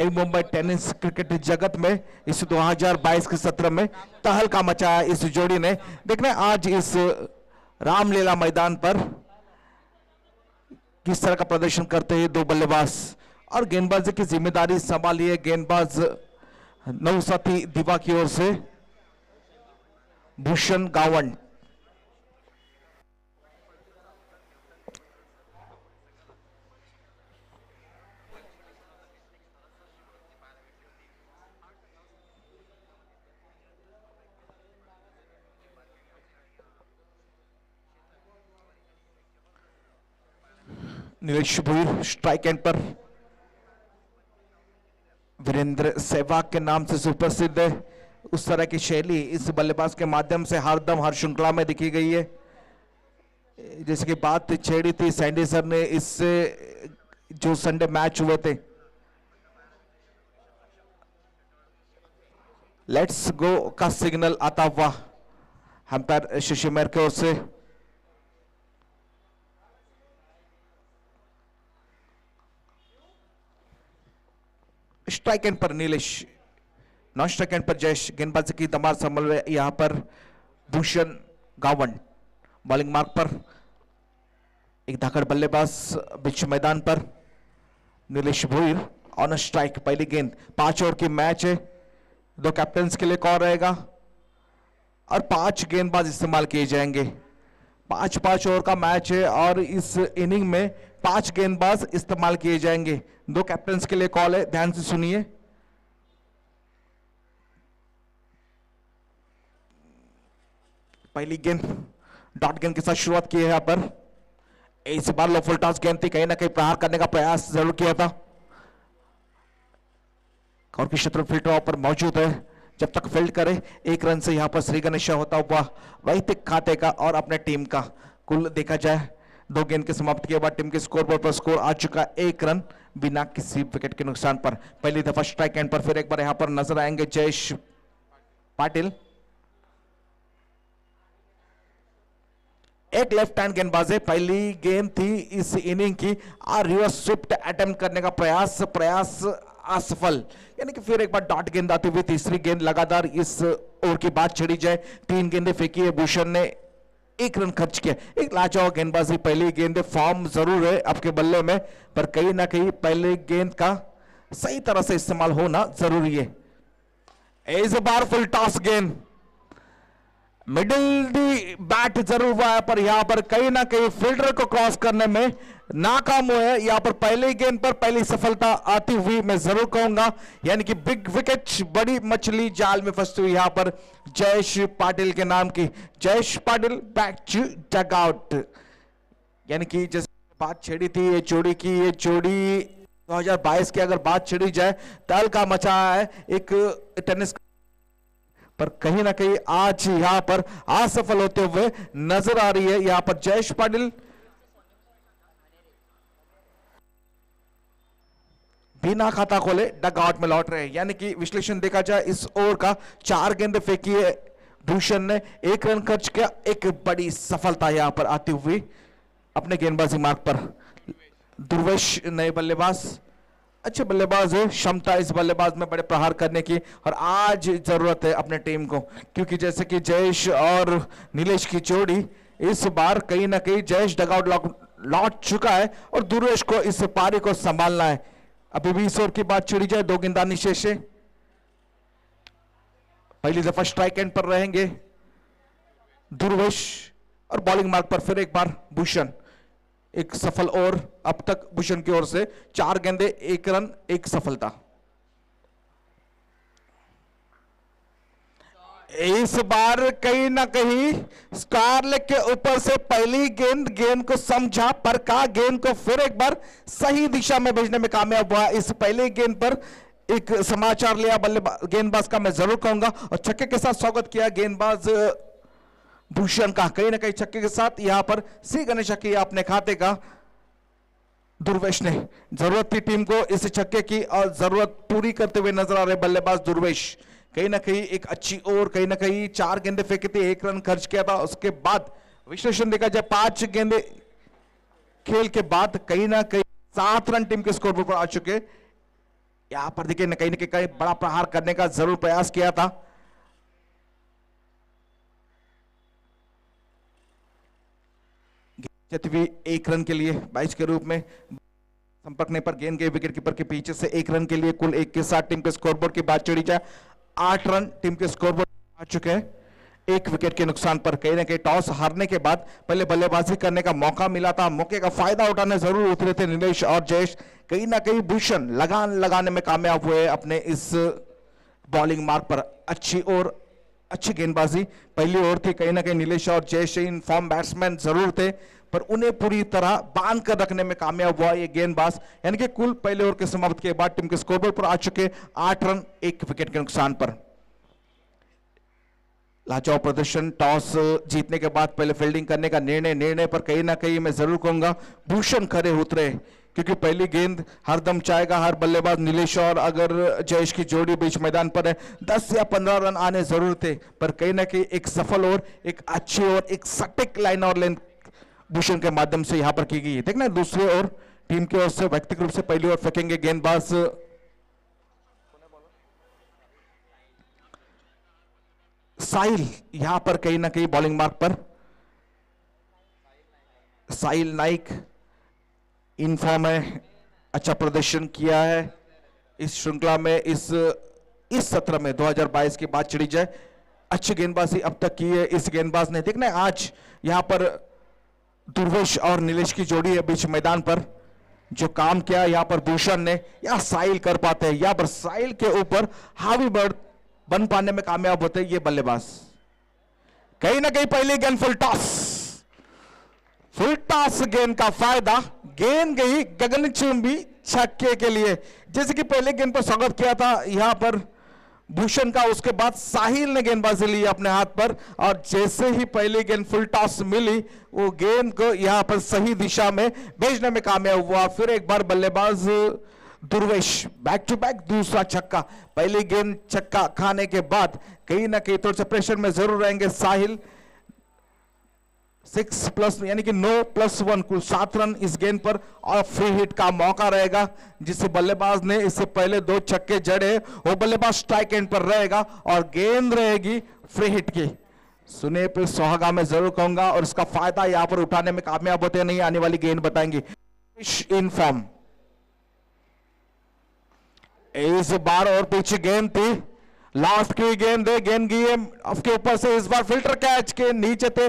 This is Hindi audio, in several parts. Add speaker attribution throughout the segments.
Speaker 1: एक मुंबई टेनिस क्रिकेट जगत में इस 2022 के सत्र में तहलका मचाया इस जोड़ी ने। देखना आज इस रामलीला मैदान पर किस तरह का प्रदर्शन करते हैं दो बल्लेबाज और गेंदबाजी की जिम्मेदारी संभाली है गेंदबाज नौसाथी दिवा की ओर से भूषण गावंड। नीलेश भोईर स्ट्राइक एंड पर वीरेंद्र सहवाग के नाम से सुप्रसिद्ध है। उस तरह की शैली इस बल्लेबाज के माध्यम से हरदम हर श्रृंखला में दिखी गई है। जैसे कि बात छेड़ी थी सैंडी सर ने इससे जो संडे मैच हुए थे। लेट्स गो का सिग्नल आता हुआ अंपायर शशि मेहर की ओर से। स्ट्राइक एंड पर नीलेश, नॉन स्ट्राइक एंड पर जयेश। गेंदबाजी की दमार संभल रहे यहां पर भूषण गावंड। बॉलिंग मार्क पर एक धाकड़ बल्लेबाज बीच मैदान पर नीलेश भोईर ऑन स्ट्राइक। पहली गेंद 5 ओवर की मैच है, 2 कैप्टन्स के लिए कॉल रहेगा और 5 गेंदबाज इस्तेमाल किए जाएंगे। 5-5 ओवर का मैच है और इस इनिंग में 5 गेंदबाज इस्तेमाल किए जाएंगे। 2 कैप्टन्स के लिए कॉल है, ध्यान से सुनिए। पहली गेंद डॉट गेंद के साथ शुरुआत की है यहां पर। इस बार लो फुल टॉस गेंद थी, कहीं ना कहीं प्रहार करने का प्रयास जरूर किया था और की शत्रु फील्ड पर मौजूद है। जब तक फील्ड करे 1 रन से यहां पर श्री गणेश होता हुआ वैयक्तिक खाते का और अपने टीम का कुल देखा जाए 2 गेंद के समाप्ति के बाद टीम के स्कोरबोर्ड पर स्कोर आ चुका 1 रन बिना किसी विकेट के नुकसान पर। पहली दफा स्ट्राइक एंड पर फिर एक बार यहां पर नजर आएंगे जयेश पाटिल। एक लेफ्ट हैंड गेंदबाज है। पहली गेंद थी इस इनिंग की और रिवर्स स्विफ्ट अटेम्प्ट करने का प्रयास असफल, यानी कि फिर एक बार डॉट गेंद आती हुई तीसरी गेंद लगातार इस ओवर की बात छेड़ी जाए। 3 गेंदें फेंकी है, भूषण ने 1 रन खर्च किया। एक लाजवाब गेंदबाजी, पहली गेंद फॉर्म जरूर है आपके बल्ले में पर कहीं ना कहीं पहले गेंद का सही तरह से इस्तेमाल होना जरूरी है। इस बार फुल टॉस गेंद मिडिल दी बैट जरूर हुआ है पर यहां पर कहीं ना कहीं फील्डर को क्रॉस करने में नाकाम हुए। यहां पर पहली गेंद पर पहली सफलता आती हुई मैं जरूर कहूंगा, यानी कि बिग विकेट, बड़ी मछली जाल में फंसती हुई यहां पर जयेश पाटिल के नाम की। Jayesh Patil back to dugout, यानी कि जैसे बात छेड़ी थी ये जोड़ी की, ये जोड़ी 2022 की अगर बात छेड़ी जाए तहलका मचा है एक टेनिस पर कहीं ना कहीं आज यहां पर असफल होते हुए नजर आ रही है। यहां पर जयेश पाटिल बिना खाता खोले डग आउट में लौट रहे हैं, यानी कि विश्लेषण देखा जाए इस ओवर का 4 गेंदें फेंकी है भूषण ने, 1 रन खर्च किया। एक बड़ी सफलता यहां पर आती हुई अपने गेंदबाजी मार्ग पर। दुर्वेश नए बल्लेबाज, अच्छे बल्लेबाज है, क्षमता इस बल्लेबाज में बड़े प्रहार करने की और आज जरूरत है अपने टीम को, क्योंकि जैसे कि जयेश और नीलेश की जोड़ी इस बार कहीं ना कहीं जयेश डगआउट लौट चुका है और दुर्वेश को इस पारी को संभालना है। अभी भी इस ओवर की बात छेड़ी जाए 2 गेंदबाजी शेष है। पहली दफा स्ट्राइक एंड पर रहेंगे दुर्वेश और बॉलिंग मार्ग पर फिर एक बार भूषण। एक सफल ओवर अब तक भूषण की ओर से, 4 गेंदे 1 रन 1 सफलता। इस बार कहीं ना कहीं स्टार लेग के ऊपर से पहली गेंद को समझा पर का गेंद को फिर एक बार सही दिशा में भेजने में कामयाब हुआ। इस पहली गेंद पर एक समाचार लिया बल्लेबाज गेंदबाज का मैं जरूर कहूंगा और छक्के के साथ स्वागत किया गेंदबाज भूषण का। कहीं ना कहीं छक्के के साथ यहां पर श्री गणेश किया अपने खाते का दुर्वेश ने। जरूरत थी टीम को इस छक्के की और जरूरत पूरी करते हुए नजर आ रहे बल्लेबाज दुर्वेश। कहीं ना कहीं एक अच्छी ओवर, कहीं ना कहीं 4 गेंदे फेंकी थी, 1 रन खर्च किया था। उसके बाद विश्लेषण देखा जाए 5 गेंदे खेल के बाद कहीं ना कहीं 7 रन टीम के स्कोर पर आ चुके यहां पर देखिए कहीं न कहीं बड़ा प्रहार करने का जरूर प्रयास किया था। भी 1 रन के लिए 22 के रूप में संपर्कने पर गेंद गई विकेट कीपर के पीछे से 1 रन के लिए। कुल 1 के साथ टीम के स्कोरबोर्ड की बात चढ़ी जाए 8 रन टीम के स्कोरबोर्ड आ चुके हैं 1 विकेट के नुकसान पर। कहीं ना कहीं टॉस हारने के बाद पहले बल्लेबाजी करने का मौका मिला था, मौके का फायदा उठाने जरूर उतरे थे नीलेश और जयेश। कहीं ना कहीं भूषण लगान लगाने में कामयाब हुए अपने इस बॉलिंग मार्ग पर। अच्छी गेंदबाजी पहली ओवर थी। कहीं ना कहीं नीलेश और जयेश इन फॉर्म बैट्समैन जरूर थे पर उन्हें पूरी तरह बांध कर रखने में कामयाब हुआ ये गेंदबाज। यानी कि कुल पहले ओवर के समाप्त के बाद टीम के स्कोरबोर्ड पर आ चुके 8 रन 1 विकेट के नुकसान पर। लाजवाब प्रदर्शन, टॉस जीतने के बाद पहले फील्डिंग करने का निर्णय पर कहीं ना कहीं मैं जरूर कहूंगा भूषण खरे उतरे, क्योंकि पहली गेंद हरदम चाहेगा हर बल्लेबाज नीलेश और अगर जयेश की जोड़ी बीच मैदान पर है 10 या 15 रन आने जरूर थे, पर कहीं ना कहीं एक सफल और एक अच्छी और एक सटीक लाइन और लेंथ भूषण के माध्यम से यहां पर की गई है। देखना दूसरी ओर टीम की ओर से व्यक्तिगत रूप से पहली ओर फेंकेंगे गेंदबाज साहिल। यहां पर कहीं ना कहीं बॉलिंग मार्क पर साहिल नाइक इन फॉर्म है, अच्छा प्रदर्शन किया है इस श्रृंखला में। इस सत्र में 2022 की बात चढ़ी जाए अच्छी गेंदबाजी अब तक की है इस गेंदबाज ने। देखना आज यहां पर दुर्वेश और नीलेश की जोड़ी है बीच मैदान पर, जो काम किया यहां पर भूषण ने या साहिल कर पाते हैं। यहां पर साहिल के ऊपर हावी बर्ड बन पाने में कामयाब होते हैं ये बल्लेबाज। कहीं ना कहीं पहली गेंद फुल टॉस गेंद का फायदा, गेंद गई गगनचुंबी छक्के के लिए। जैसे कि पहले गेंद पर स्वागत किया था यहां पर भूषण का, उसके बाद साहिल ने गेंदबाजी ली अपने हाथ पर और जैसे ही पहली गेंद फुल टॉस मिली वो गेंद को यहां पर सही दिशा में भेजने में कामयाब हुआ। फिर एक बार बल्लेबाज दुर्वेश बैक टू बैक दूसरा छक्का। पहली गेंद छक्का खाने के बाद कहीं ना कहीं थोड़ा सा प्रेशर में जरूर रहेंगे साहिल। 6+ यानी कि 9+1 कुल 7 रन इस गेंद पर और फ्री हिट का मौका रहेगा, जिसे बल्लेबाज ने इससे पहले 2 छक्के जड़े वो बल्लेबाज स्ट्राइक एंड पर रहेगा और गेंद रहेगी फ्री हिट की। सुने पे सुहागा में जरूर कहूंगा और इसका फायदा यहां पर उठाने में कामयाब होते नहीं, आने वाली गेंद बताएंगे। इन फॉर्म इस बार और पीछे गेंद थी, लास्ट की गेंद है, गेंद गई है उसके ऊपर से, इस बार फिल्टर कैच के नीचे थे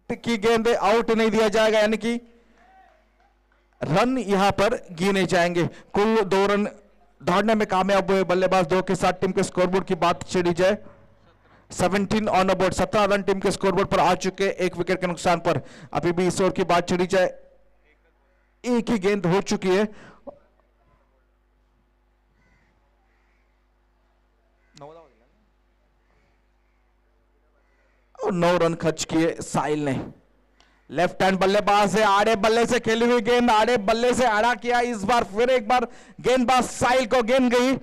Speaker 1: की गेंद आउट नहीं दिया जाएगा, यानी कि रन यहां पर गिने जाएंगे। कुल 2 रन दौड़ने में कामयाब हुए बल्लेबाज 2 के साथ। टीम के स्कोरबोर्ड की बात छेड़ी जाए 17 on the board, 17 run team के स्कोरबोर्ड पर आ चुके 1 विकेट के नुकसान पर। अभी भी इस ओवर की बात छेड़ी जाए एक ही गेंद हो चुकी है। 9 रन खर्च किए साहिल ने। लेफ्ट हैंड बल्लेबाज है, आड़े बल्ले से खेली हुई गेंद आड़े बल्ले से आड़ा किया। इस बार फिर एक बार गेंदबाज साहिल को गेंद गई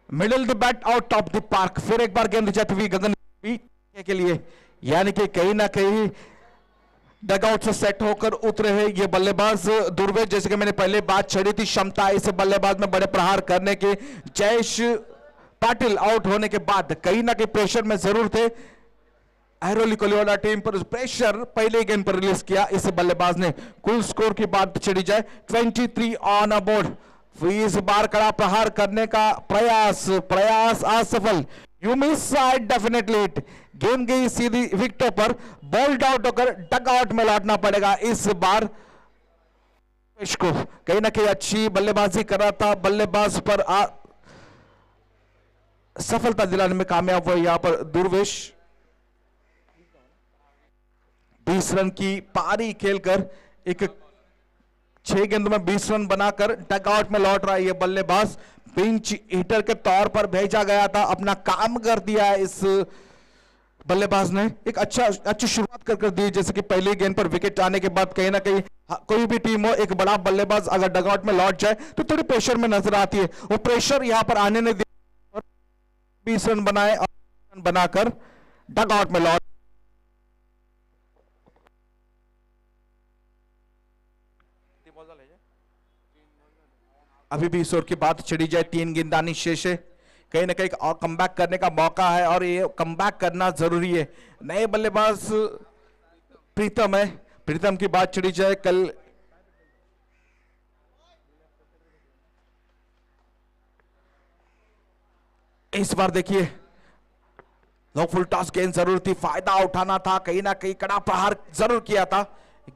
Speaker 1: middle the bat out of the park. फिर एक बार गेंद जाती हुई गगन के लिए, यानी कि कहीं ना कहीं डगआउट से सेट होकर उतरे हैं ये बल्लेबाज दुर्वेश। जैसे कि मैंने पहले बात छड़ी थी क्षमता इस बल्लेबाज में बड़े प्रहार करने की। जयेश पाटिल आउट होने के बाद कहीं ना कहीं प्रेशर में जरूर थे। एरोली कोलिवाला टीम पर प्रेशर पहले गेंद पर रिलीज किया इस बल्लेबाज ने। कुल स्कोर की बात छड़ी जाए 23 ऑन अ बोर्ड। इस बार कड़ा प्रहार करने का प्रयास असफल। You miss side definitely hit. गेंद गई सीधी विकेटों पर, बॉल्ड आउट होकर डग आउट में लौटना पड़ेगा इस बार को। कहीं ना कहीं अच्छी बल्लेबाजी कर रहा था, बल्लेबाज पर सफलता दिलाने में कामयाब हुआ यहां पर दुर्वेश। 20 रन की पारी खेलकर एक 6 गेंद में 20 रन बनाकर डगआउट में लौट रहा है ये बल्लेबाज। पिंच हिटर के तौर पर भेजा गया था, अपना काम कर दिया है इस बल्लेबाज ने। एक अच्छी शुरुआत कर दी, जैसे कि पहली गेंद पर विकेट आने के बाद कहीं ना कहीं कोई भी टीम हो, एक बड़ा बल्लेबाज अगर डगआउट में लौट जाए तो थोड़ी प्रेशर में नजर आती है। वो प्रेशर यहां पर आने ने 20 रन बनाए और बनाकर डगआउट में लौट। अभी भी इस ओवर की बात छिड़ी जाए, 3 गेंदबाजी शेष है, कहीं ना कहीं और कमबैक करने का मौका है और ये कमबैक करना जरूरी है। नए बल्लेबाज प्रीतम है, प्रीतम की बात छिड़ी जाए, कल इस बार देखिए नो फुल टॉस गेंद जरूर थी, फायदा उठाना था, कहीं ना कहीं कड़ा प्रहार जरूर किया था,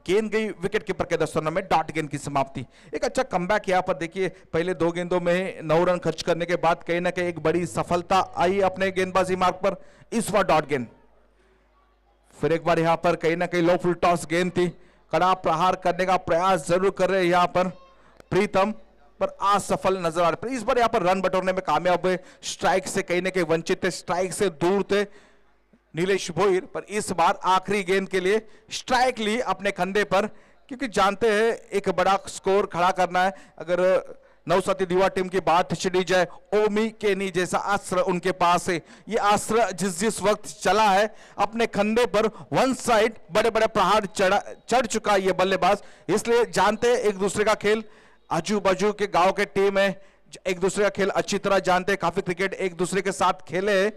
Speaker 1: गेंद गई विकेट कीपर के दस्तों में, डॉट गेंद की समाप्ति। एक अच्छा कमबैक यहां पर देखिए, पहले 2 गेंदों में 9 रन खर्च करने के बाद कहीं ना कहीं एक बड़ी सफलता आई अपने गेंदबाजी मार्ग पर, इस बार डॉट गेंद। फिर एक बार यहां पर कहीं ना कहीं लो फुल टॉस गेंद थी, कड़ा प्रहार करने का प्रयास जरूर कर रहे हैं यहां पर प्रीतम, पर असफल नजर आ रहे। इस बार यहां पर रन बटोरने में कामयाब हुए, स्ट्राइक से कहीं ना कहीं वंचित थे, स्ट्राइक से दूर थे नीलेश भोईर, पर इस बार आखिरी गेंद के लिए स्ट्राइक ली अपने कंधे पर, क्योंकि जानते हैं एक बड़ा स्कोर खड़ा करना है। अगर नवसाती दीवा टीम की बात छिड़ी जाए, ओमी केनी जैसा अस्त्र उनके पास है, ये अस्त्र जिस वक्त चला है अपने कंधे पर वन साइड बड़े बड़े प्रहार चढ़ चुका है ये बल्लेबाज, इसलिए जानते हैं एक दूसरे का खेल, आजू बाजू के गांव के टीम है, एक दूसरे का खेल अच्छी तरह जानते हैं, काफी क्रिकेट एक दूसरे के साथ खेले।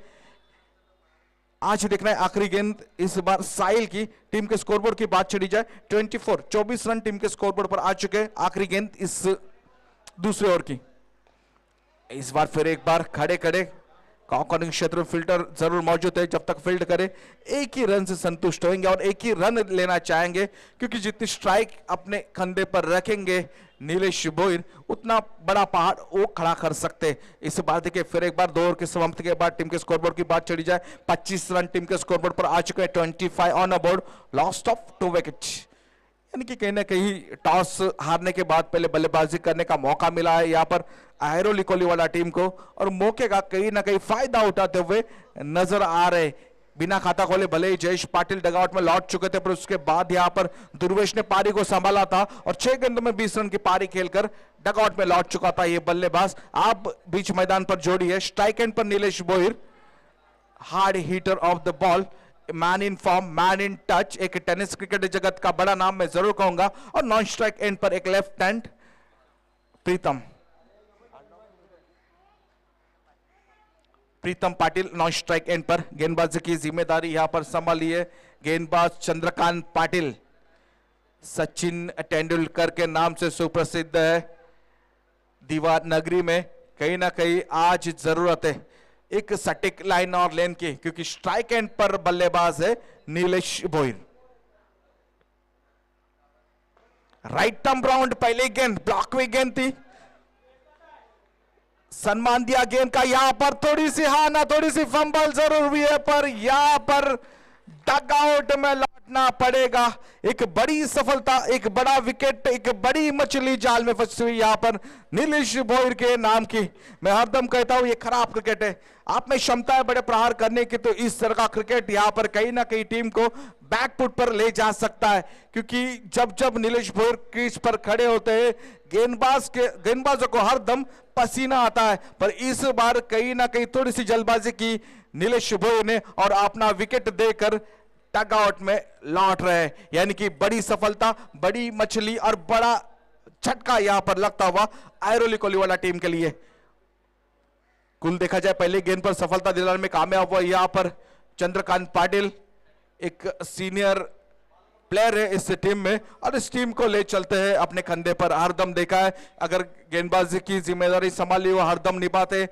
Speaker 1: आज देखना है आखिरी गेंद इस बार साहिल की, टीम के स्कोरबोर्ड की बात छिड़ी जाए 24 रन टीम के स्कोरबोर्ड पर आ चुके हैं, आखिरी गेंद इस दूसरे ओवर की। इस बार फिर एक बार खड़े खड़े कॉर्नरिंग क्षेत्र में फिल्टर जरूर मौजूद है, जब तक फील्ड करे एक ही रन से संतुष्ट होंगे और एक ही रन लेना चाहेंगे, क्योंकि जितनी स्ट्राइक अपने कंधे पर रखेंगे नीलेश भोईर उतना बड़ा पहाड़ वो खड़ा कर सकते। इस बात देखिए फिर एक बार 2 ओवर की समाप्ति के बाद टीम के स्कोरबोर्ड की बात चढ़ी जाए, 25 रन टीम के स्कोरबोर्ड पर आ चुके हैं, 25 on a board, lost of 2 wicket, यानी कि कहीं ना कहीं टॉस हारने के बाद पहले बल्लेबाजी करने का मौका मिला है यहाँ पर आयरोली कोलीवाला टीम को, और मौके का कहीं ना कहीं फायदा उठाते हुए नजर आ रहे। बिना खाता खोले भले ही जयेश पाटिल डगआउट में लौट चुके थे, पर उसके बाद यहां पर दुर्वेश ने पारी को संभाला था और 6 गेंदों में 20 रन की पारी खेलकर डगआउट में लौट चुका था ये बल्लेबाज। आप बीच मैदान पर जोड़ी है, स्ट्राइक एंड पर Nilesh Bhoir, hard heater of the ball, man in form, man in touch, एक टेनिस क्रिकेट जगत का बड़ा नाम मैं जरूर कहूंगा, और नॉन स्ट्राइक एंड पर एक left hand Pritam Patil non strike and पर गेंदबाजी की जिम्मेदारी यहां पर संभाली है गेंदबाज चंद्रकांत पाटिल, सचिन तेंदुलकर के नाम से सुप्रसिद्ध है दीवा नगरी में। कहीं ना कहीं आज जरूरत है एक सटीक लाइन और लेन की, क्योंकि स्ट्राइक एंड पर बल्लेबाज है Nilesh Bhoir. Right term round, पहली गेंद ब्लॉक हुई गेंद थी, सम्मान दिया गेंद का, यहां पर थोड़ी सी हाना, थोड़ी सी फंबल जरूर हुई है, पर यहां पर डगआउट में लौटना पड़ेगा। एक बड़ी सफलता, एक बड़ा विकेट, एक बड़ी मछली जाल में फंसी हुई यहां पर नीलेश भोईर के नाम की। मैं हरदम कहता हूं ये खराब क्रिकेट है, आप में क्षमता है बड़े प्रहार करने की, तो इस तरह का क्रिकेट यहां पर कहीं ना कहीं टीम को बैकफुट पर ले जा सकता है, क्योंकि जब जब नीलेश भोईर क्रीज पर खड़े होते हैं गेंदबाजों को हरदम पसीना आता है, पर इस बार कहीं ना कहीं थोड़ी सी जल्दबाजी की नीलेश भोईर ने और अपना विकेट देकर डगआउट में लौट रहे हैं, यानी कि बड़ी सफलता, बड़ी मछली और बड़ा झटका यहां पर लगता हुआ आयरोली कोलीवाला टीम के लिए। कुल देखा जाए पहले गेंद पर सफलता दिलाने में कामयाब हुआ यहां पर चंद्रकांत पाटिल, एक सीनियर प्लेयर है इस टीम में और इस टीम को ले चलते हैं अपने कंधे पर। हरदम देखा है अगर गेंदबाजी की जिम्मेदारी संभाली वो हरदम निभाते,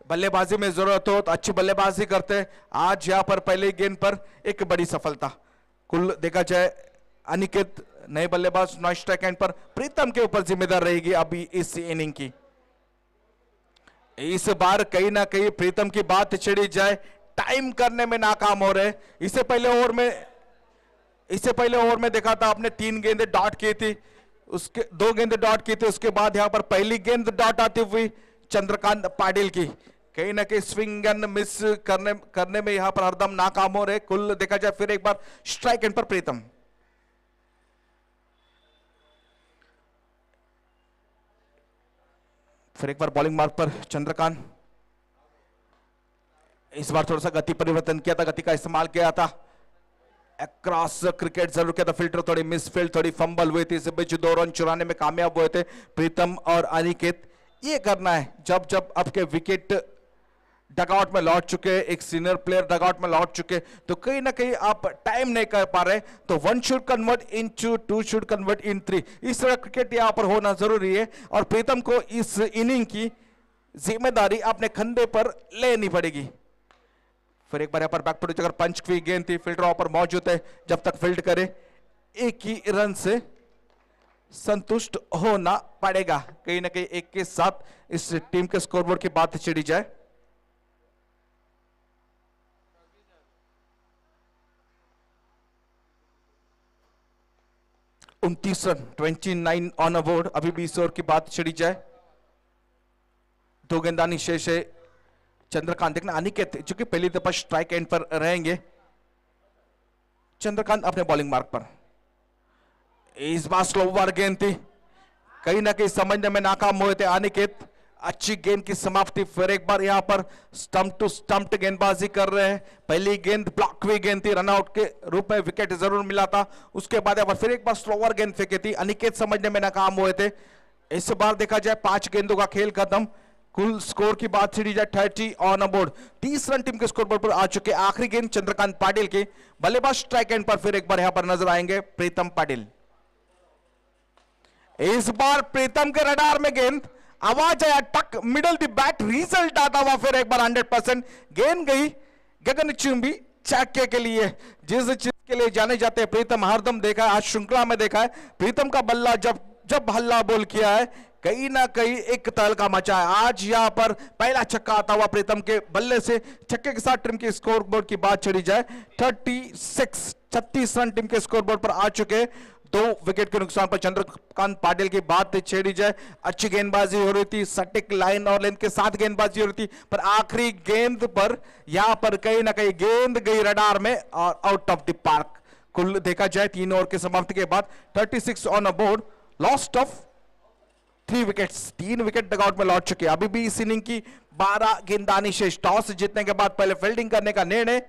Speaker 1: बल्लेबाजी में जरूरत हो तो अच्छी बल्लेबाजी करते। आज यहां पर पहले गेंद पर एक बड़ी सफलता। कुल देखा जाए अनिकेत नए बल्लेबाज नॉन स्ट्राइक एंड पर प्रीतम के ऊपर जिम्मेदार रहेगी अभी इस इनिंग की। इस बार कहीं ना कहीं प्रीतम की बात छिड़ी जाए, टाइम करने में नाकाम हो रहे। इससे पहले ओवर में देखा था आपने 3 गेंदें डॉट की थी, उसके 2 गेंदें डॉट की थी, उसके बाद यहां पर पहली गेंद डॉट आती हुई चंद्रकांत पाटिल की। कहीं ना कहीं स्विंग एंड मिस करने में यहां पर हरदम नाकाम हो रहे। कुल देखा जाए फिर एक बार स्ट्राइक एंड पर प्रीतम। फिर एक बार बॉलिंग मार्ग पर चंद्रकांत, इस बार थोड़ा सा गति परिवर्तन किया था, गति का इस्तेमाल किया था, क्रॉस क्रिकेट जरूर किया था, फिल्टर थोड़ी मिसफील्ड, थोड़ी फंबल हुई थी, इस बीच 2 रन चुराने में कामयाब हुए थे प्रीतम और अनिकेत। ये करना है जब जब आपके विकेट डगआउट में लौट चुके, एक सीनियर प्लेयर डगआउट में लौट चुके, तो कहीं ना कहीं आप टाइम नहीं कर पा रहे, तो 1 should convert into 2 should convert in 3, इस तरह क्रिकेट यहां पर होना जरूरी है। और प्रीतम को इस इनिंग की जिम्मेदारी अपने कंधे पर लेनी पड़ेगी। फिर एक बार यहां पर बैकफुट अगर पंच की गेंद थी, फील्डर वहां पर मौजूद है, जब तक फील्ड करे एक ही रन से संतुष्ट होना पड़ेगा। कहीं ना कहीं एक के साथ इस टीम के स्कोरबोर्ड की बात छिड़ी जाए। रन 29 ऑन अबोर्ड, अभी भी इस ओवर की बात छिड़ी जाए। 2 गेंदानी शेष है। चंद्रकांत देखना अनिकेत जो कि पहली दफा स्ट्राइक एंड पर रहेंगे। चंद्रकांत अपने बॉलिंग मार्क पर, इस बार स्लो ओवर गेंद थी, कहीं ना कहीं समझने में नाकाम हुए थे अनिकेत। अच्छी गेंद की समाप्ति, फिर एक बार यहां पर स्टंप टू स्टंप गेंदबाजी कर रहे हैं। पहली गेंद ब्लॉक हुई गेंद थी, रनआउट के रूप में विकेट जरूर मिला था, उसके बाद यहां पर फिर एक बार स्लोवर गेंद फेंकी थी, अनिकेत समझने में नाकाम हुए थे। इस बार देखा जाए 5 गेंदों का खेल खत्म। कुल स्कोर की बात छिड़ी जाए 30 ऑन अबोर्ड, 30 रन टीम के स्कोर बोर्ड पर आ चुके। आखिरी गेंद चंद्रकांत पाटिल की, बल्लेबाज स्ट्राइक एंड पर फिर एक बार यहां पर नजर आएंगे प्रीतम पाटिल। इस बार प्रीतम के रडार में गेंद, आवाज आया टक, मिडल द बैट, रिजल्ट आता हुआ फिर एक बार 100%। गेंद गई गगनचुंबी चक्के के लिए, जिस चीज के लिए जाने जाते हैं प्रीतम, हरदम देखा है, आज श्रृंखला में देखा है प्रीतम का बल्ला जब जब हल्ला बोल किया है कहीं ना कहीं एक तहलका मचा है। आज यहां पर पहला छक्का आता हुआ प्रीतम के बल्ले से, छक्के के साथ टीम की स्कोर बोर्ड की बात चढ़ी जाए 36 रन टीम के स्कोर बोर्ड पर आ चुके। 2 विकेट के नुकसान पर चंद्रकांत पाटिल की बात छेड़ी जाए, अच्छी गेंदबाजी हो रही थी, सटीक लाइन और लेंथ के साथ गेंदबाजी हो रही थी, पर आखिरी गेंद पर यहां पर कहीं ना कहीं गेंद गई रडार में और आउट ऑफ द पार्क। कुल देखा जाए 3 ओवर की समाप्ति के बाद 36 on a board, lost of 3 wickets, 3 wicket dugout में लौट चुके। अभी भी इस इनिंग की 12 गेंदानी शेष। टॉस जीतने के बाद पहले फील्डिंग करने का निर्णय,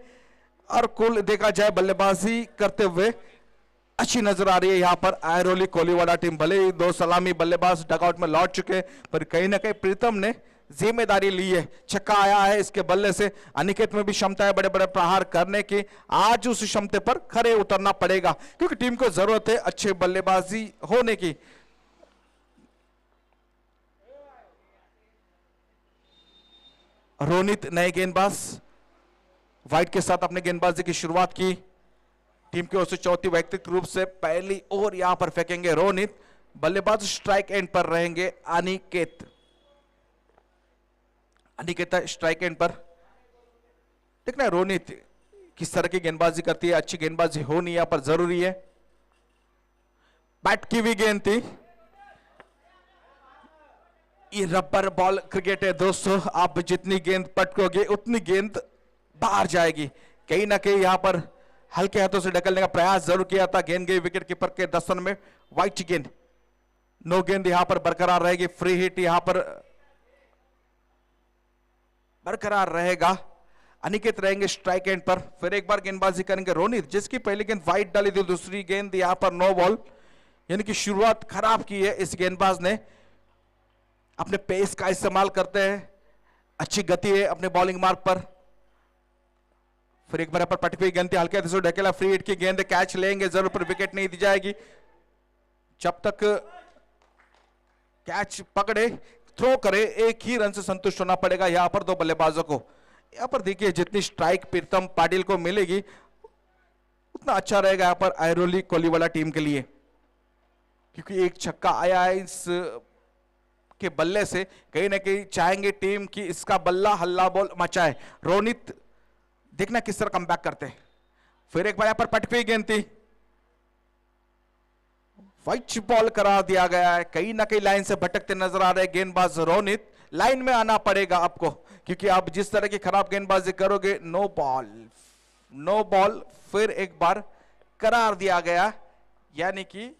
Speaker 1: और कुल देखा जाए बल्लेबाजी करते हुए अच्छी नजर आ रही है यहां पर आयरोली कोलीवाड़ा टीम। भले ही 2 सलामी बल्लेबाज डगआउट में लौट चुके, पर कहीं ना कहीं प्रीतम ने जिम्मेदारी ली है। छक्का आया है इसके बल्ले से, अनिकेत में भी क्षमता है बड़े बड़े प्रहार करने की, आज उस क्षमता पर खरे उतरना पड़ेगा क्योंकि टीम को जरूरत है अच्छे बल्लेबाजी होने की। रोनित नए गेंदबाज, वाइट के साथ अपने गेंदबाजी की शुरुआत की। टीम की ओर से चौथी व्यक्तिगत रूप से पहली ओवर यहां पर फेंकेंगे रोनित, बल्लेबाज स्ट्राइक एंड पर रहेंगे अनिकेत। अनिकेत स्ट्राइक एंड पर, देखना रोनित किस तरह की गेंदबाजी करती है, अच्छी गेंदबाजी होनी यहां पर जरूरी है। बैट की भी गेंद थी, ये रबर बॉल क्रिकेट है दोस्तों, आप जितनी गेंद पटकोगे उतनी गेंद बाहर जाएगी। कहीं ना कहीं यहां पर हल्के हाथों से ढकलने का प्रयास जरूर किया था, गेंद गई विकेट कीपर के दस्तन में, वाइट गेंद, नो गेंद यहां पर बरकरार रहेगी, फ्री हिट यहां पर बरकरार रहेगा। अनिकेत रहेंगे स्ट्राइक एंड पर, फिर एक बार गेंदबाजी करेंगे रोनित, जिसकी पहली गेंद वाइट डाली थी, दूसरी गेंद यहां पर नो बॉल, यानी कि शुरुआत खराब की है इस गेंदबाज ने। अपने पेस का इस्तेमाल करते हैं, अच्छी गति है अपने बॉलिंग मार्ग पर। फिर एक बार पर पटकी हुई गेंद, हल्के हाथ से ढकेला, फ्री हिट की गेंद, कैच लेंगे जरूर, पर विकेट नहीं दी जाएगी। जब तक कैच पकड़े, थ्रो करे, एक ही रन से संतुष्ट होना पड़ेगा यहां पर 2 बल्लेबाजों को। यहां पर देखिए जितनी स्ट्राइक प्रीतम पाटिल को मिलेगी उतना अच्छा रहेगा यहां पर आयरोली कोलीवाला टीम के लिए, क्योंकि एक छक्का आया है इस के बल्ले से, कहीं ना कहीं चाहेंगे टीम की इसका बल्ला हल्ला बोल मचाए। रोनित देखना किस तरह कमबैक करते हैं। फिर एक बार यहां पर पटकी हुई गेंद थी, वाइट बॉल करा दिया गया है, कहीं ना कहीं लाइन से भटकते नजर आ रहे गेंदबाज रोनित। लाइन में आना पड़ेगा आपको, क्योंकि आप जिस तरह की खराब गेंदबाजी करोगे नो बॉल, नो बॉल। फिर एक बार करार दिया गया, यानी कि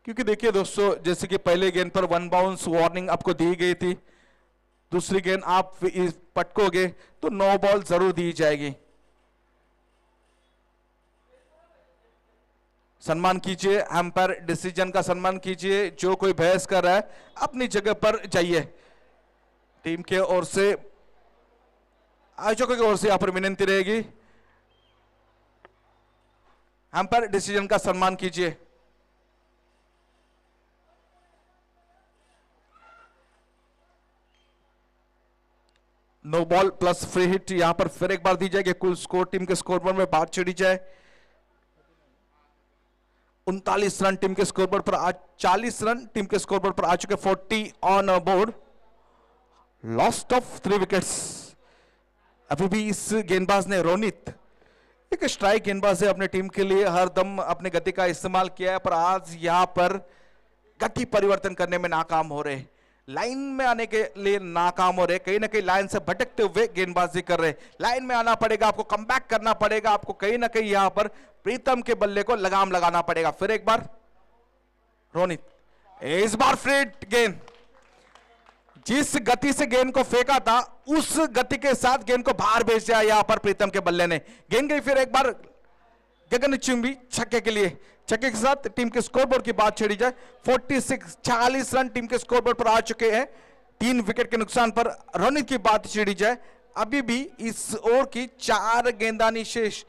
Speaker 1: क्योंकि देखिए दोस्तों, जैसे कि पहले गेंद पर 1 बाउंस वार्निंग आपको दी गई थी, दूसरी गेंद आप पटकोगे तो नो बॉल जरूर दी जाएगी। सम्मान कीजिए, एम्पायर डिसीजन का सम्मान कीजिए। जो कोई बहस कर रहा है अपनी जगह पर जाइए। टीम के ओर से, आयोजकों की ओर से यहां पर विनती रहेगी, एम्पायर डिसीजन का सम्मान कीजिए। No ball plus free hit यहां पर फिर एक बार दी जाएगी। कुल स्कोर टीम के स्कोरबोर्ड में बात चढ़ी जाए। 39 रन टीम के स्कोरबोर्ड पर आज, 40 रन टीम के स्कोरबोर्ड पर आ चुके। 40 on board, lost of 3 wickets. अभी भी इस गेंदबाज ने, रोनित एक स्ट्राइक गेंदबाज है, अपने टीम के लिए हर दम अपने गति का इस्तेमाल किया है, पर आज यहां पर गति परिवर्तन करने में नाकाम हो रहे, लाइन में आने के लिए नाकाम हो रहे, कहीं ना कहीं लाइन से भटकते हुए गेंदबाजी कर रहे। लाइन में आना पड़ेगा आपको, कमबैक करना पड़ेगा आपको, कहीं ना कहीं यहां पर प्रीतम के बल्ले को लगाम लगाना पड़ेगा। फिर एक बार रोनित, इस बार फ्री गेंद, जिस गति से गेंद को फेंका था उस गति के साथ गेंद को बाहर भेज दिया यहां पर प्रीतम के बल्ले ने। गेंद गई फिर एक बार गगनचुंबी छक्के के लिए। छक्के के साथ टीम के स्कोरबोर्ड की बात छेड़ी जाए। 40 रन टीम के स्कोरबोर्ड पर आ चुके हैं, 3 विकेट के नुकसान पर। रोनित की बात छेड़ी जाए, अभी भी इस ओवर की 4 गेंदानी शेष।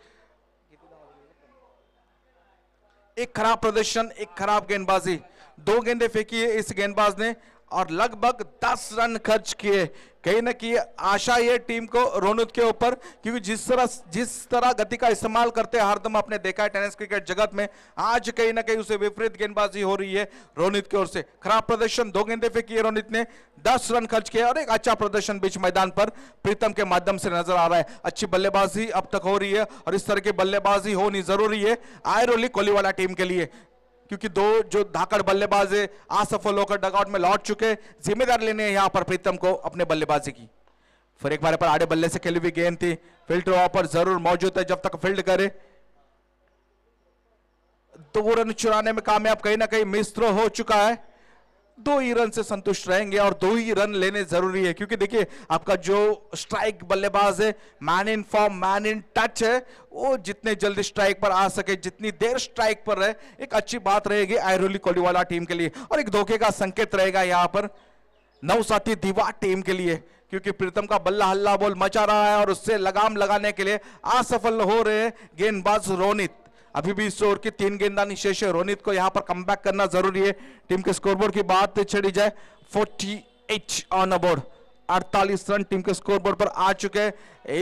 Speaker 1: एक खराब प्रदर्शन, एक खराब गेंदबाजी, 2 गेंदें फेंकी है इस गेंदबाज ने और लगभग 10 रन खर्च किए। कहीं ना कहीं आशा ये टीम को रोनित के ऊपर, क्योंकि जिस तरह गति का इस्तेमाल करते हैं हरदम आपने देखा है टेनिस क्रिकेट जगत में, आज कहीं ना कहीं उसे विपरीत गेंदबाजी हो रही है रोनित की ओर से। खराब प्रदर्शन, 2 गेंदें फेंकी है रोनित ने, 10 रन खर्च किए और एक अच्छा प्रदर्शन बीच मैदान पर प्रीतम के माध्यम से नजर आ रहा है। अच्छी बल्लेबाजी अब तक हो रही है और इस तरह की बल्लेबाजी होनी जरूरी है आयरोली कोलीवाला टीम के लिए, क्योंकि 2 जो धाकड़ बल्लेबाज है असफल होकर डगआउट में लौट चुके। जिम्मेदारी लेने यहां पर प्रीतम को अपने बल्लेबाजी की। फिर एक बार पर आड़े बल्ले से खेली हुई गेंद थी, फील्ड पर जरूर मौजूद है, जब तक फील्ड करे। 2 रन चुराने में कामयाब, कहीं ना कहीं मिस थ्रो हो चुका है। 2 ही रन से संतुष्ट रहेंगे और 2 ही रन लेने जरूरी है, क्योंकि देखिए आपका जो स्ट्राइक बल्लेबाज है, man in form, man in touch है, वो जितने जल्दी स्ट्राइक पर आ सके, जितनी देर स्ट्राइक पर रहे, एक अच्छी बात रहेगी आयरोली कोलीवाला टीम के लिए और एक धोखे का संकेत रहेगा यहां पर नवसाथी दीवा टीम के लिए, क्योंकि प्रीतम का बल्ला हल्ला बोल मचा रहा है और उससे लगाम लगाने के लिए असफल हो रहे गेंदबाज रोनित। अभी भी इस ओवर की 3 गेंदानी शेष है, रोनित को यहां पर कमबैक करना जरूरी है। टीम के स्कोरबोर्ड की बात छेड़ी जाए, 48 ऑन बोर्ड, 48 रन टीम के स्कोरबोर्ड पर आ चुके हैं।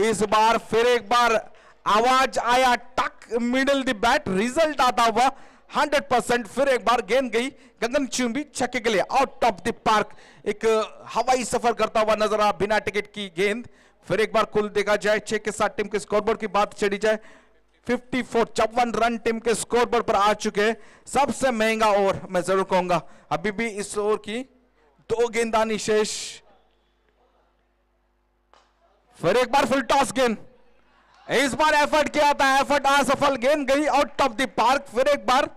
Speaker 1: इस बार फिर एक बार आवाज आया, टक मिडल द बैट, रिजल्ट आता हुआ 100%। फिर एक बार गेंद गई गगनचुंबी छक्के के लिए, आउट ऑफ द पार्क, एक हवाई सफर करता हुआ नजर आ, बिना टिकट की गेंद। फिर एक बार कुल देखा जाए 6 के साथ टीम के स्कोरबोर्ड की बात छेड़ी जाए, 54 रन टीम के स्कोरबोर्ड पर आ चुके हैं। सबसे महंगा ओवर मैं जरूर कहूंगा, अभी भी इस ओवर की 2 गेंदानी शेष। फिर एक बार फुल टॉस गेंद, इस बार एफर्ट किया था, एफर्ट असफल, गेंद गई आउट ऑफ द पार्क। फिर एक बार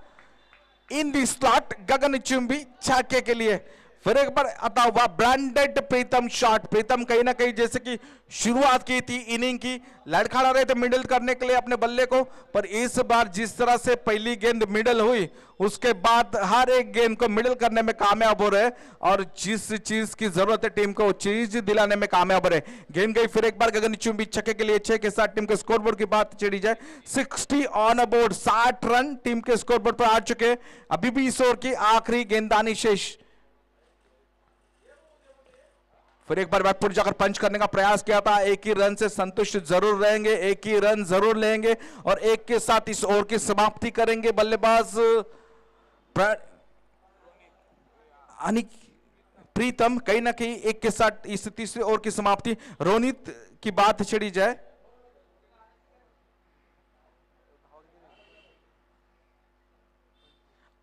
Speaker 1: इन दी स्लॉट गगनचुंबी छक्के के लिए। फिर एक बार आता हुआ ब्रांडेड प्रीतम शॉट। प्रीतम कहीं ना कहीं जैसे कि शुरुआत की थी इनिंग की, लड़खड़ा रहे थे मिडल करने के लिए अपने बल्ले को, पर इस बार जिस तरह से पहली गेंद मिडल हुई उसके बाद हर एक गेंद को मिडल करने में कामयाब हो रहे और जिस चीज की जरूरत है टीम को चीज दिलाने में कामयाब हो रहे। गेंद गई फिर एक बार गगनचुंबी छक्के के लिए। 6 के साथ टीम के स्कोरबोर्ड की बात छेड़ी जाए, 60 ऑन बोर्ड, 60 रन टीम के स्कोरबोर्ड पर आ चुके। अभी भी इस ओवर की आखिरी गेंदानी शेष। फिर एक बार बैकफुट जाकर पंच करने का प्रयास किया था, 1 ही रन से संतुष्ट जरूर रहेंगे, 1 ही रन जरूर लेंगे और 1 के साथ इस ओवर की समाप्ति करेंगे बल्लेबाज प्रीतम। कहीं ना कहीं 1 के साथ इस तीसरे ओवर की समाप्ति। रोनित की बात छेड़ी जाए,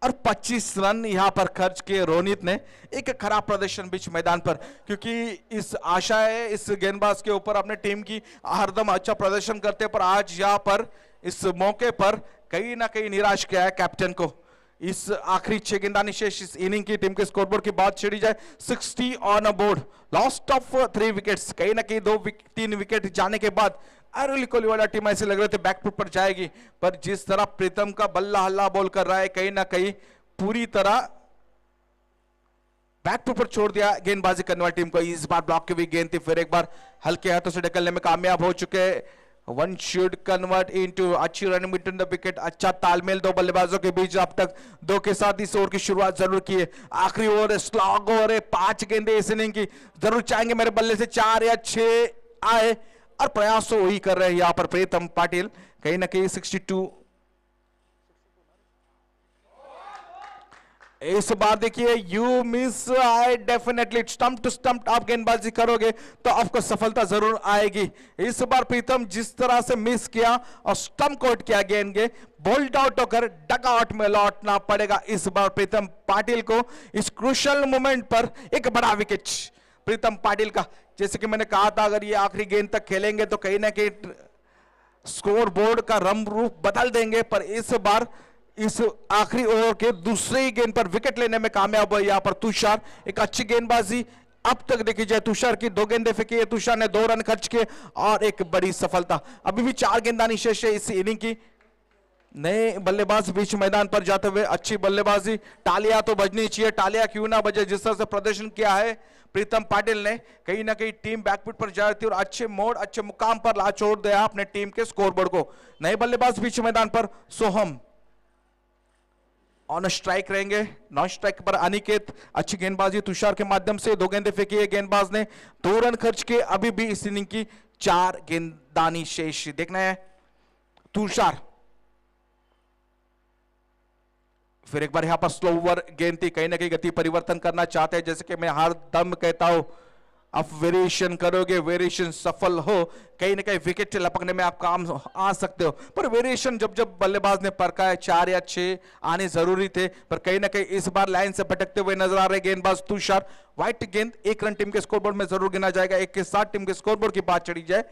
Speaker 1: और 25 रन यहां पर खर्च किए रोनित ने। एक खराब प्रदर्शन बीच मैदान पर, क्योंकि इस आशा है इस गेंदबाज के ऊपर अपने टीम की हरदम अच्छा प्रदर्शन करते, पर आज यहां पर इस मौके पर कहीं ना कहीं निराश किया है कैप्टन को। इस आखिरी 6 गेंदानी शेष इस इनिंग की टीम के स्कोरबोर्ड की बात छेड़ी जाए, 60 on board, lost of 3 wickets. कहीं ना कहीं 3 विकेट जाने के बाद आयरोली कोहलीवाला टीम ऐसे लग रहे थे बैकफुट पर जाएगी, पर जिस तरह प्रीतम का बल्ला हल्ला बॉल कर रहा है कहीं ना कहीं पूरी तरह बैकफुट पर छोड़ दिया गेंदबाजी करने वाली टीम को। इस बार ब्लॉक की हुई गेंद थी, फिर एक बार हल्के हाथों से ढकलने में कामयाब हो चुके। वन शुड कन्वर्ट इनटू अच्छी रनिंग बिटवीन द विकेट, अच्छा तालमेल दो बल्लेबाजों के बीच। अब तक 2 के साथ इस ओवर की शुरुआत जरूर की है। आखिरी ओवर है, स्लॉग ओवर है, 5 गेंदे इस इनिंग की। जरूर चाहेंगे मेरे बल्ले से 4 या 6 आए, और प्रयास तो वही कर रहे हैं यहां पर प्रीतम पाटिल। कहीं ना कहीं 62 इस बार देखिए, you miss I definitely stump to stump आप गेंदबाजी करोगे तो आपको सफलता जरूर आएगी। इस बार प्रीतम जिस तरह से मिस किया और स्टंप कोट किया गेंद के, बोल्ड आउट होकर डग आउट में लौटना पड़ेगा इस बार प्रीतम पाटिल को। इस क्रूशियल मोमेंट पर एक बड़ा विकेट प्रीतम पाटिल का। जैसे कि मैंने कहा था, अगर ये आखिरी गेंद तक खेलेंगे तो कहीं ना कहीं स्कोर बोर्ड का रंग रूप बदल देंगे, पर इस बार इस आखिरी ओवर के दूसरे ही गेंद पर विकेट लेने में कामयाब हुए यहां पर तुषार। एक अच्छी गेंदबाजी अब तक देखी जाए तुषार की, 2 गेंदें फेंकी है तुषार ने, 2 रन खर्च किए और एक बड़ी सफलता। अभी भी 4 गेंदानी शेष है इस इनिंग की। नए बल्लेबाज बीच मैदान पर जाते हुए अच्छी बल्लेबाजी, तालियां तो बजनी चाहिए, तालियां क्यों ना बजे जिस तरह से प्रदर्शन किया है प्रीतम पाटिल ने। कहीं ना कहीं टीम बैकफुट पर जा रही थी और अच्छे मोड़ अच्छे मुकाम पर ला छोड़ दिया अपने टीम के स्कोरबोर्ड को। नए बल्लेबाज बीच मैदान पर सोहम ऑन स्ट्राइक रहेंगे, नॉन स्ट्राइक पर अनिकेत। अच्छी गेंदबाजी तुषार के माध्यम से, 2 गेंदें फेंकी है गेंदबाज ने, 2 रन खर्च के। अभी भी इस इनिंग की 4 गेंदानी शेष। देखना है तुषार, फिर एक बार यहां पर स्लो ओवर गेंद थी, कहीं ना कहीं गति परिवर्तन करना चाहते हैं। जैसे कि मैं हर दम कहता हूं, आप वेरिएशन करोगे, वेरिएशन सफल हो, कहीं ना कहीं विकेट लपकने में आप काम आ सकते हो। पर वेरिएशन जब जब बल्लेबाज ने परखा है, 4 या 6 आने जरूरी थे, पर कहीं ना कहीं इस बार लाइन से भटकते हुए नजर आ रहे गेंदबाज तुषार। व्हाइट गेंद 1 रन टीम के स्कोरबोर्ड में जरूर गिना जाएगा। 1 के साथ टीम के स्कोरबोर्ड की बात चढ़ी जाए,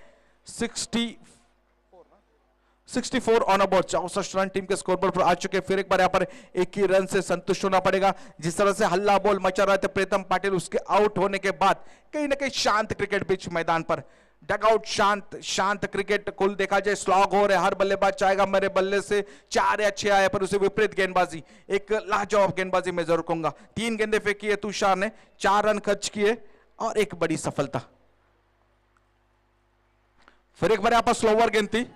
Speaker 1: 64 ऑन अबाउट 64 रन टीम के स्कोरबोर्ड पर आ चुके। फिर एक बार यहाँ पर 1 ही रन से संतुष्ट होना पड़ेगा। जिस तरह से हल्ला बोल मचा रहे थे प्रीतम पाटिल, उसके आउट होने के बाद कहीं ना कहीं शांत क्रिकेट पिच मैदान पर, डग आउट शांत क्रिकेट। कुल देखा जाए स्लॉग हो रहे, हर बल्लेबाज चाहेगा मेरे बल्ले से 4 या 6 आए, पर उसे विपरीत गेंदबाजी, एक लाजवाब गेंदबाजी मैं जरूर कहूंगा। 3 गेंदें फेंकी है तुषार ने, 4 रन खर्च किए और एक बड़ी सफलता। फिर एक बार यहां पर स्लोवर गेंद थी,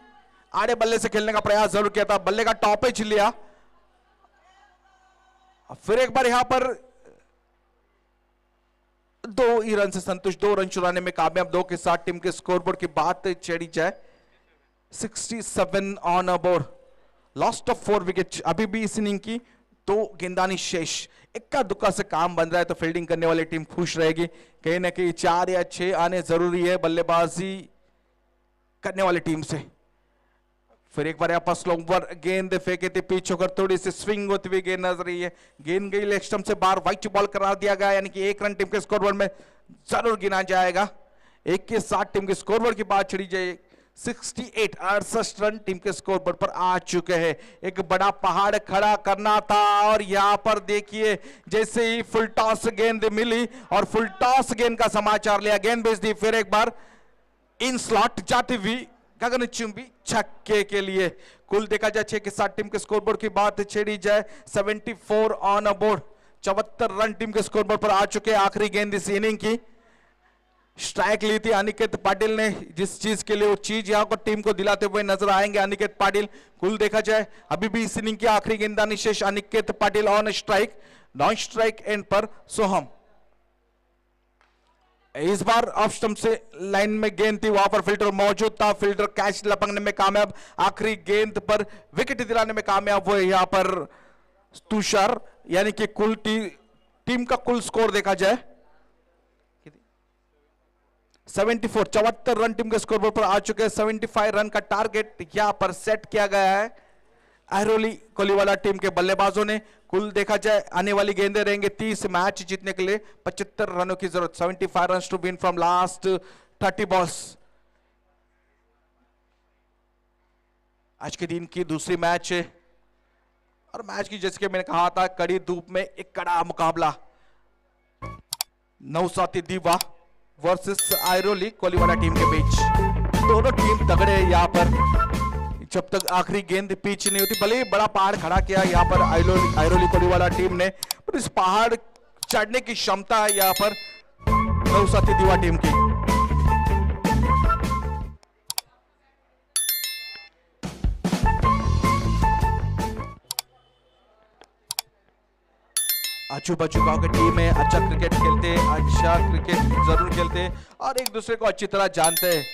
Speaker 1: आड़े बल्ले से खेलने का प्रयास जरूर किया था, बल्ले का टॉपेज लिया। फिर एक बार यहां पर 2 ही रन से संतुष्ट, 2 रन चुराने में कामयाब। 2 के साथ टीम के स्कोरबोर्ड की बात चढ़ी जाए, 67 on about, lost of 4 wicket. अभी भी इस इनिंग की 2 गेंदानी शेष। इक्का दुक्का से काम बन रहा है तो फील्डिंग करने वाली टीम खुश रहेगी। कहीं ना कहीं 4 या 6 आने जरूरी है बल्लेबाजी करने वाली टीम से। फिर एक बार यहां पर स्लोवर गेंद फेंके थे, पीछे होकर थोड़ी सी स्विंग होती हुई गेंद नजर रही है। गेंद गई लेग स्टंप से बाहर, व्हाइट बॉल करार दिया गया, यानी कि 1 रन टीम के स्कोरबोर्ड में जरूर गिना जाएगा। 1 के साथ टीम के स्कोरबोर्ड की बात छिड़ी जाए, 68 रन टीम के स्कोरबोर्ड पर आ चुके हैं। एक बड़ा पहाड़ खड़ा करना था और यहां पर देखिए जैसे ही फुल टॉस गेंद मिली और फुल टॉस गेंद का समाचार लिया, गेंद भेज दी। फिर एक बार इन स्लॉट जाती हुई गगनचुंबी छक्के के लिए। कुल देखा जाए 6 के साथ टीम के स्कोरबोर्ड की बात छेड़ी जाए, 74 ऑन अबाउट, 74 रन टीम के स्कोरबोर्ड पर आ चुके। आखिरी गेंद इस इनिंग की, स्ट्राइक ली थी अनिकेत पाटिल ने, जिस चीज के लिए वो चीज यहां को टीम को दिलाते हुए नजर आएंगे अनिकेत पाटिल। कुल देखा जाए अभी भी इस इनिंग की आखिरी गेंदानी शेष, Aniket Patil on strike, non strike and पर सोहम। इस बार ऑफ स्टंप से लाइन में गेंद थी, वहां पर फील्डर मौजूद था, फील्डर कैच लपकने में कामयाब, आखिरी गेंद पर विकेट दिलाने में कामयाब हुए यहां पर तुषार। यानी कि कुल टीम का कुल स्कोर देखा जाए 74, 74 रन टीम के स्कोरबोर्ड पर आ चुके हैं। 75 रन का टारगेट यहां पर सेट किया गया है आयरोली कोहलीवाला टीम के बल्लेबाजों ने। कुल देखा जाए आने वाली गेंदें रहेंगे 30, मैच जीतने के लिए 75 रनों की जरूरत, 75 run to win from last 30 balls. आज के दिन की दूसरी मैच है और मैच की जैसे कि मैंने कहा था कड़ी धूप में एक कड़ा मुकाबला, नौसाती दीवा वर्सेस आयरोली कोहलीवाला टीम के बीच। दोनों टीम तगड़े हैं यहाँ पर। जब तक आखिरी गेंद पिच नहीं होती, भले ही बड़ा पहाड़ खड़ा किया यहाँ पर आयरोली कोलीवाला टीम ने, पर इस पहाड़ चढ़ने की क्षमता है यहाँ पर नौसाती दीवा टीम की। आजू बाजू गांव की टीम है, अच्छा क्रिकेट खेलते हैं, अच्छा क्रिकेट जरूर खेलते हैं और एक दूसरे को अच्छी तरह जानते हैं,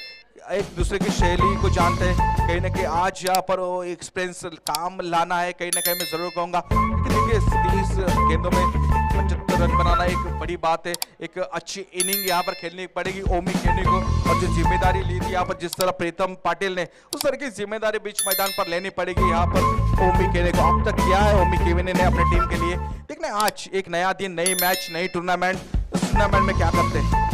Speaker 1: एक दूसरे की शैली को जानते हैं। कहीं ना कहीं आज यहाँ पर वो एक्सपीरियंस काम लाना है, कहीं ना कहीं मैं जरूर कहूँगा। देखिए 30 गेंदों में 75 रन बनाना एक बड़ी बात है। एक अच्छी इनिंग यहाँ पर खेलनी पड़ेगी ओमी केनी को, और जो जिम्मेदारी ली थी यहाँ पर जिस तरह प्रीतम पाटिल ने, उस तरह की जिम्मेदारी बीच मैदान पर लेनी पड़ेगी यहाँ पर ओमी केनी को। अब तक किया है ओमी केनी ने अपने टीम के लिए। देखना आज एक नया दिन, नई मैच, नई टूर्नामेंट, उस टूर्नामेंट में क्या करते हैं।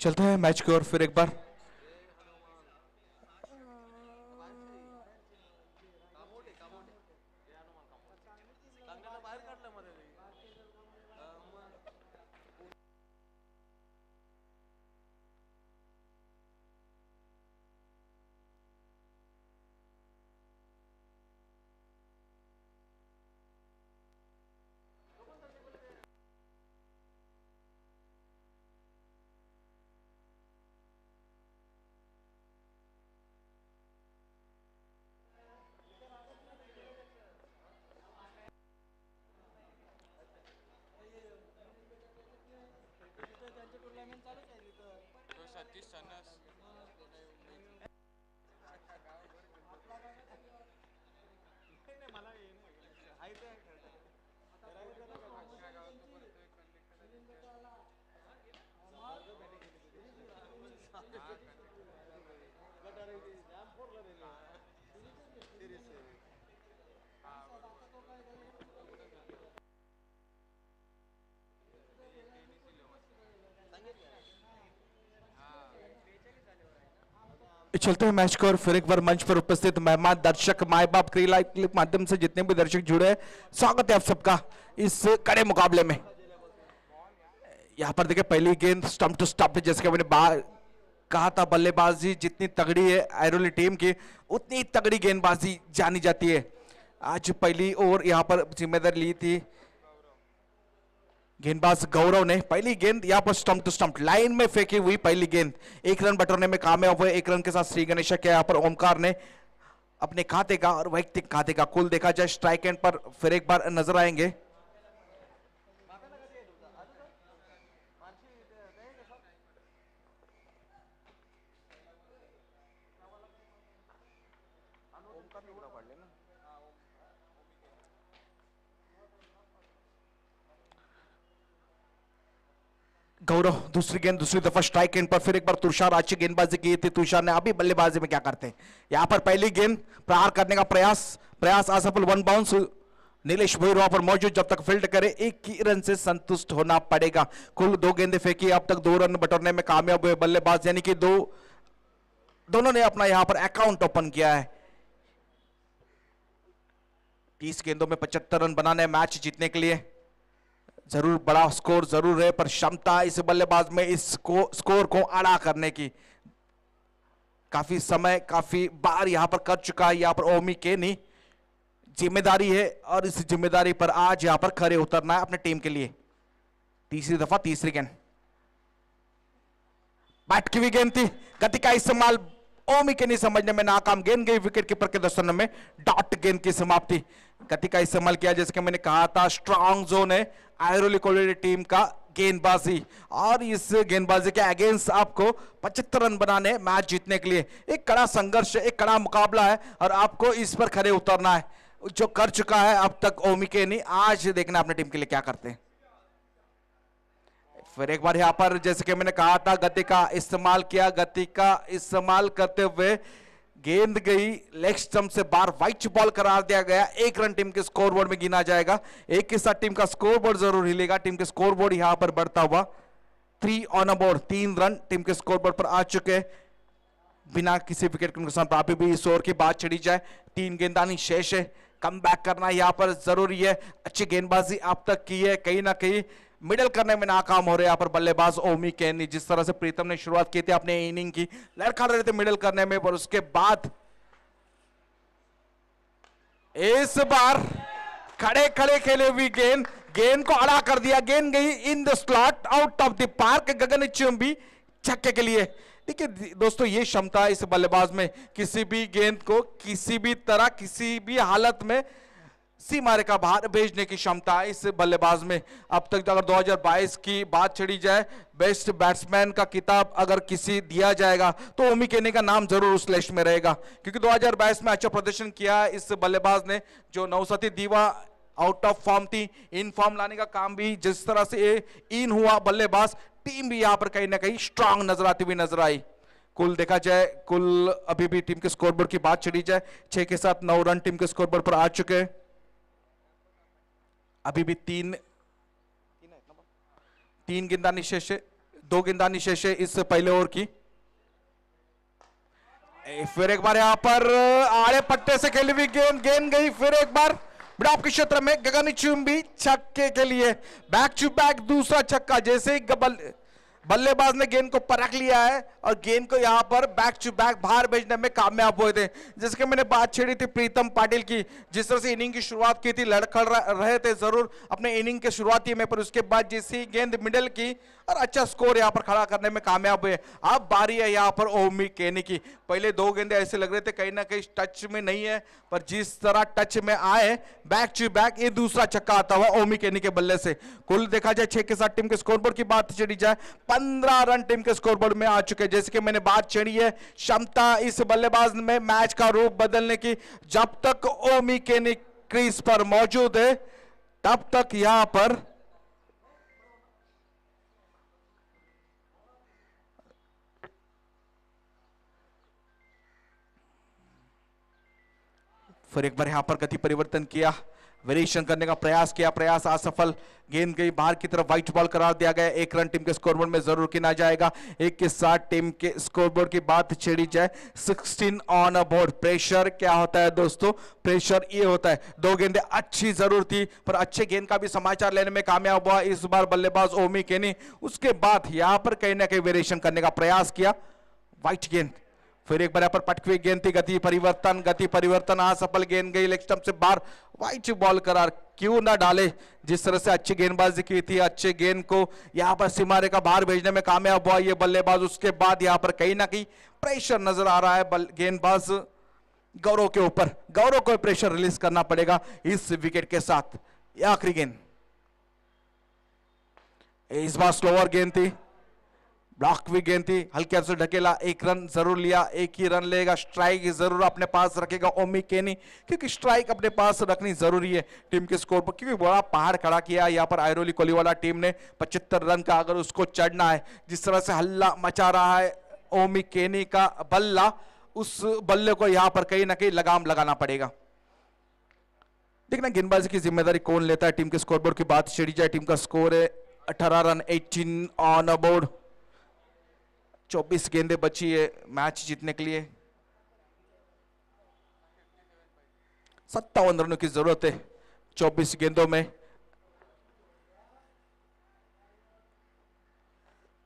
Speaker 1: चलते हैं मैच की ओर फिर एक बार। चलते हैं मैच को और फिर एक बार मंच पर उपस्थित मेहमान दर्शक माए बाप क्रीला के माध्यम से जितने भी दर्शक जुड़े हैं, स्वागत है आप सबका इस कड़े मुकाबले में। यहां पर देखिए पहली गेंद स्टंप टू स्टंप, जैसे कि मैंने कहा था बल्लेबाजी जितनी तगड़ी है आयरोली टीम की उतनी तगड़ी गेंदबाजी जानी जाती है। आज पहली ओवर यहां पर जिम्मेदारी ली थी गेंदबाज गौरव ने। पहली गेंद यहां पर स्टंप टू स्टंप लाइन में फेंकी हुई पहली गेंद, एक रन बटोरने में कामयाब हुए। एक रन के साथ श्री गणेश के यहां पर ओमकार ने अपने खाते का और वैयक्तिक खाते का कुल देखा जाए स्ट्राइक एंड पर फिर एक बार नजर आएंगे। गौरव दूसरी गेंद दूसरी दफा स्ट्राइक एंड पर फिर एक बार तुषार अच्छी गेंदबाजी की थी। तुषार ने अभी बल्लेबाजी में क्या करते हैं, यहां पर पहली गेंद प्रहार करने का प्रयास असफल, वन बाउंस। नीलेश भोईर वहां पर मौजूद, जब तक फील्ड करे एक ही रन से संतुष्ट होना पड़ेगा। कुल 2 गेंदें फेंकी, अब तक 2 रन बटोरने में कामयाब हुए बल्लेबाज, यानी कि दोनों ने अपना यहां पर अकाउंट ओपन किया है। 30 गेंदों में 75 रन बनाने मैच जीतने के लिए जरूर बड़ा स्कोर जरूर है, पर क्षमता इस बल्लेबाज में इस स्कोर को आड़ा करने की काफी समय काफी बार यहां पर कर चुका है। यहां पर ओमी केनी जिम्मेदारी है और इस जिम्मेदारी पर आज यहां पर खरे उतरना है अपने टीम के लिए। तीसरी दफा तीसरी गेंद बैट की हुई गेंद थी, गति का इस्तेमाल ओमी केनी समझने में नाकाम, गेंद गई विकेट कीपर के दस्तन में, डॉट गेंद की समाप्ति। गति का इस्तेमाल किया जैसे कि मैंने कहा था, स्ट्रांग जोन है आयरोली कोलिडी टीम का गेंदबाजी, और इस गेंदबाजी के अगेंस्ट आपको 75 रन बनाने मैच जीतने के लिए एक कड़ा संघर्ष है, एक कड़ा मुकाबला है और आपको इस पर खरे उतरना है। जो कर चुका है अब तक ओमी केनी, आज देखना अपने टीम के लिए क्या करते हैं। फिर एक बार यहां पर जैसे कि मैंने कहा था गति का इस्तेमाल किया, गति का इस्तेमाल करते हुए गेंद गई लेग स्टंप से बाहर, व्हाइट बॉल करार दिया गया। 1 रन टीम के स्कोरबोर्ड में गिना जाएगा। एक के साथ टीम का स्कोरबोर्ड जरूर हिलेगा, टीम के स्कोरबोर्ड यहां पर बढ़ता हुआ 3 on a board, 3 run team के स्कोरबोर्ड पर आ चुके बिना किसी विकेट के नुकसान पर। अभी भी इस ओवर की बात चढ़ी जाए, 3 गेंदानी शेष है, कम बैक करना यहां पर जरूरी है। अच्छी गेंदबाजी आप तक की है, कहीं ना कहीं मिडल करने में नाकाम हो रहे हैं यहाँ पर बल्लेबाज ओमी केनी। जिस तरह से प्रीतम ने शुरुआत की थी अपने इनिंग की, लड़खड़ा रहे थे मिडल करने में, पर उसके बाद इस बार खड़े खड़े खेले हुई गेंद को अड़ा कर दिया। गेंद गई in the slot out of the park, गगन चुंबी छक्के के लिए। देखिए दोस्तों, ये क्षमता इस बल्लेबाज में, किसी भी गेंद को किसी भी तरह किसी भी हालत में सीमा रेखा बाहर भेजने की क्षमता है इस बल्लेबाज में। अब तक अगर 2022 की बात छड़ी जाए, बेस्ट बैट्समैन का किताब अगर किसी दिया जाएगा तो ओमी केनी का नाम जरूर उस लिस्ट में रहेगा, क्योंकि 2022 में अच्छा प्रदर्शन किया इस बल्लेबाज ने। जो नौसती दीवा आउट ऑफ फॉर्म थी, इन फॉर्म लाने का काम भी जिस तरह से इन हुआ बल्लेबाज, टीम भी यहां पर कहीं ना कहीं स्ट्रांग नजर आती हुई नजर आई। कुल देखा जाए, कुल अभी भी टीम के स्कोरबोर्ड की बात छड़ी जाए, 6 के साथ 9 रन टीम के स्कोरबोर्ड पर आ चुके हैं। अभी भी तीन गेंदानी शेष है, 2 गेंदानी शेष है इस पहले ओवर की। फिर एक बार यहां पर आड़े पट्टे से खेली हुई गेंद, गेंद गई फिर एक बार मिड-ऑफ के क्षेत्र में गगनचुंबी छक्के के लिए। बैक टू बैक दूसरा छक्का। जैसे ही बल्लेबाज ने गेंद को परख लिया है और गेंद को यहां पर बैक टू बैक बाहर भेजने में कामयाब हुए थे। जैसे कि मैंने बात छेड़ी थी प्रीतम पाटिल की, जिस तरह से इनिंग की शुरुआत की थी, लड़खड़ रहे थे जरूर अपने इनिंग के शुरुआती में, पर उसके बाद जैसी गेंद मिडल की और अच्छा स्कोर यहां पर खड़ा करने में कामयाब हुए। अब बारी है यहां पर ओमी केनी की। पहले 2 गेंदे ऐसे लग रहे थे कहीं ना कहीं टच में नहीं है, पर जिस तरह टच में आए बैक टू बैक ये दूसरा छक्का आता हुआ ओमी केनी के बल्ले से। कुल देखा जाए 6 के साथ टीम के स्कोरबोर्ड की बात छेड़ी जाए, 15 रन टीम के स्कोरबोर्ड में आ चुके हैं। जैसे कि मैंने बात छेड़ी है क्षमता इस बल्लेबाज में मैच का रूप बदलने की। जब तक ओमी केनी क्रीज पर मौजूद है तब तक यहां पर फिर एक बार यहां पर गति परिवर्तन किया, वेरिएशन करने का प्रयास किया, प्रयास असफल। गेंद गई बाहर की तरफ, व्हाइट बॉल करार दिया गया। 1 रन टीम के स्कोरबोर्ड में जरूर गिना जाएगा। 1 के साथ टीम के स्कोरबोर्ड की बात छेड़ी जाए, 16 ऑन अ बोर्ड। प्रेशर क्या होता है दोस्तों? प्रेशर ये होता है 2 गेंदें अच्छी जरूर थी, पर अच्छे गेंद का भी समाचार लेने में कामयाब हुआ इस बार बल्लेबाज ओमी केनी। उसके बाद यहां पर कहीं ना कहीं वेरिएशन करने का प्रयास किया, व्हाइट गेंद। फिर एक बार यहां पर पटकी गेंद थी, गति परिवर्तन असफल। गेंद गई लेग स्टंप से बाहर, व्हाइट बॉल करार। क्यों ना डाले, जिस तरह से अच्छी गेंदबाजी की थी, अच्छे गेंद को यहां पर सीमा रेखा बाहर भेजने में कामयाब हुआ ये बल्लेबाज। उसके बाद यहां पर कहीं ना कहीं प्रेशर नजर आ रहा है गेंदबाज गौरव के ऊपर। गौरव को प्रेशर रिलीज करना पड़ेगा इस विकेट के साथ। आखिरी गेंद इस बार स्लोअर गेंद थी, ब्लॉक भी गेंद थी, हल्के से ढकेला। 1 रन जरूर लिया, 1 ही रन लेगा। स्ट्राइक जरूर अपने पास रखेगा ओमी केनी, क्योंकि स्ट्राइक अपने पास रखनी जरूरी है टीम के स्कोर पर, क्योंकि बड़ा पहाड़ खड़ा किया यहाँ पर आयरोली कोलीवाला टीम ने। 75 रन का अगर उसको चढ़ना है, जिस तरह से हल्ला मचा रहा है ओमी केनी का बल्ला, उस बल्ले को यहाँ पर कहीं ना कहीं लगाम लगाना पड़ेगा। देखना गेंदबाजी की जिम्मेदारी कौन लेता है। टीम के स्कोरबोर्ड की बात छेड़ी जाए, टीम का स्कोर है 18 रन, 18 ऑन अ बोर्ड। 24 गेंदें बची है मैच जीतने के लिए। 57 रनों की जरूरत है 24 गेंदों में।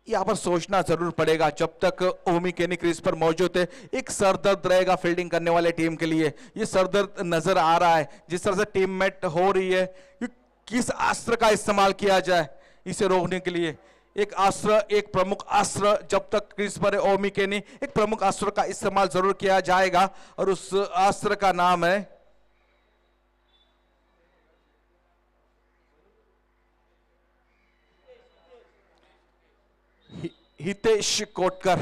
Speaker 1: यहां पर सोचना जरूर पड़ेगा जब तक ओमी केनी क्रीज पर मौजूद है। एक सरदर्द रहेगा फील्डिंग करने वाले टीम के लिए। ये सरदर्द नजर आ रहा है जिस तरह से टीममेट हो रही है। किस अस्त्र का इस्तेमाल किया जाए इसे रोकने के लिए। एक अस्त्र, एक प्रमुख अस्त्र जब तक क्रीज पर है ओमी केनी, एक प्रमुख अस्त्र का इस्तेमाल जरूर किया जाएगा और उस अस्त्र का नाम है हितेश कोटकर।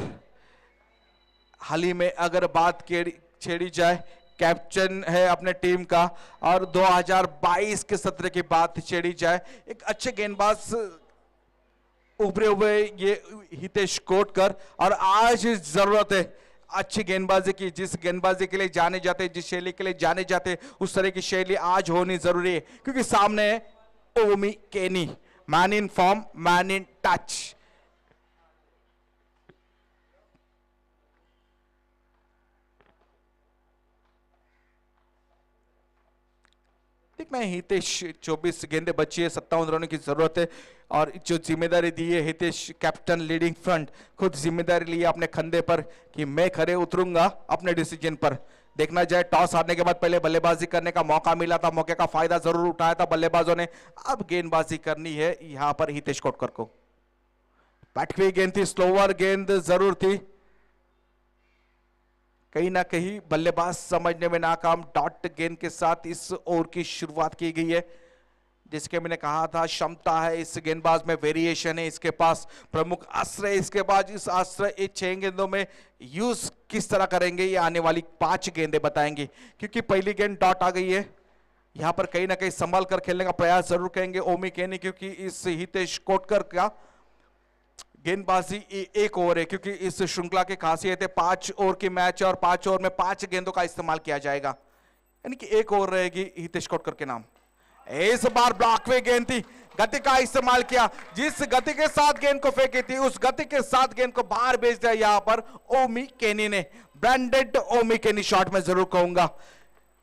Speaker 1: हाल ही में अगर बात छेड़ी जाए, कैप्टन है अपने टीम का, और 2022 के सत्र की बात छेड़ी जाए, एक अच्छे गेंदबाज उभरे हुए ये हितेश कोटकर। और आज जरूरत है अच्छी गेंदबाजी की। जिस गेंदबाजी के लिए जाने जाते, जिस शैली के लिए जाने जाते, उस तरह की शैली आज होनी जरूरी है, क्योंकि सामने है ओमी केनी, man in form, man in touch. देखना है हितेश, 24 गेंदें बची है, 57 रनों की जरूरत है। और जो जिम्मेदारी दी है हितेश, कैप्टन लीडिंग फ्रंट, खुद जिम्मेदारी ली है अपने कंधे पर कि मैं खड़े उतरूंगा अपने डिसीजन पर। देखना जाए टॉस हारने के बाद पहले बल्लेबाजी करने का मौका मिला था, मौके का फायदा जरूर उठाया था बल्लेबाजों ने। अब गेंदबाजी करनी है यहां पर हितेश कोटकर को। बैठवी गेंद थी, स्लोअर गेंद जरूर थी, कहीं ना कहीं बल्लेबाज समझने में नाकाम। डॉट गेंद के साथ इस ओवर की शुरुआत की गई है। जिसके मैंने कहा था क्षमता है इस गेंदबाज में, वेरिएशन है इसके पास, प्रमुख अस्त्र है इसके पास। इस अस्त्र 6 गेंदों में यूज किस तरह करेंगे ये आने वाली 5 गेंदें बताएंगे। क्योंकि पहली गेंद डॉट आ गई है, यहां पर कहीं ना कहीं संभाल कर खेलने का प्रयास जरूर करेंगे ओमी केनी, क्योंकि इस हितेश कोटकर का गेंदबाजी 1 ओवर है। क्योंकि इस श्रृंखला की खासियत है 5 ओवर की मैच है और 5 ओवर में 5 गेंदों का इस्तेमाल किया जाएगा, यानी कि 1 ओवर रहेगी हितेश कोटकर के नाम। इस बार ब्लॉक वे गेंद थी, गति का इस्तेमाल किया, जिस गति के साथ गेंद को फेंकी थी उस गति के साथ गेंद को बाहर भेज दिया यहां पर ओमी केनी ने। ब्रांडेड ओमी केनी शॉट में जरूर कहूंगा।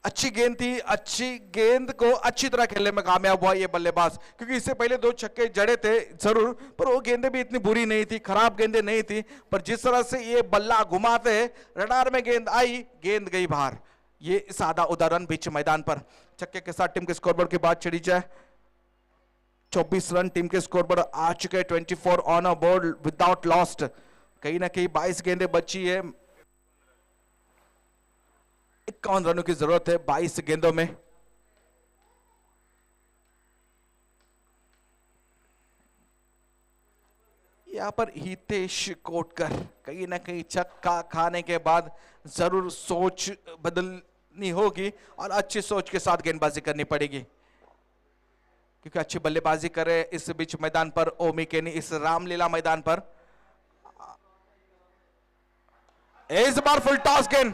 Speaker 1: अच्छी गेंद थी, अच्छी गेंद को अच्छी तरह खेलने में कामयाब हुआ ये बल्लेबाज, क्योंकि इससे पहले 2 छक्के जड़े थे जरूर, पर वो गेंदें भी इतनी बुरी नहीं थी, खराब गेंदें नहीं थी, पर जिस तरह से ये बल्ला घुमाते रडार में गेंद आई, गेंद गई बाहर। ये सादा उदाहरण बीच मैदान पर। छक्के के साथ टीम के स्कोरबोर्ड की बात चढ़ी जाए, 24 रन टीम के स्कोर पर आ चुके, 24 on a board without lost. कहीं ना कहीं 22 गेंदें बची है, 51 रनों की जरूरत है 22 गेंदों में। यहां पर हितेश कोटकर कहीं ना कहीं छक्का खाने के बाद जरूर सोच बदलनी होगी और अच्छी सोच के साथ गेंदबाजी करनी पड़ेगी, क्योंकि अच्छी बल्लेबाजी करे इस बीच मैदान पर ओमी केनी, इस रामलीला मैदान पर। इस बार फुल टॉस गेंद,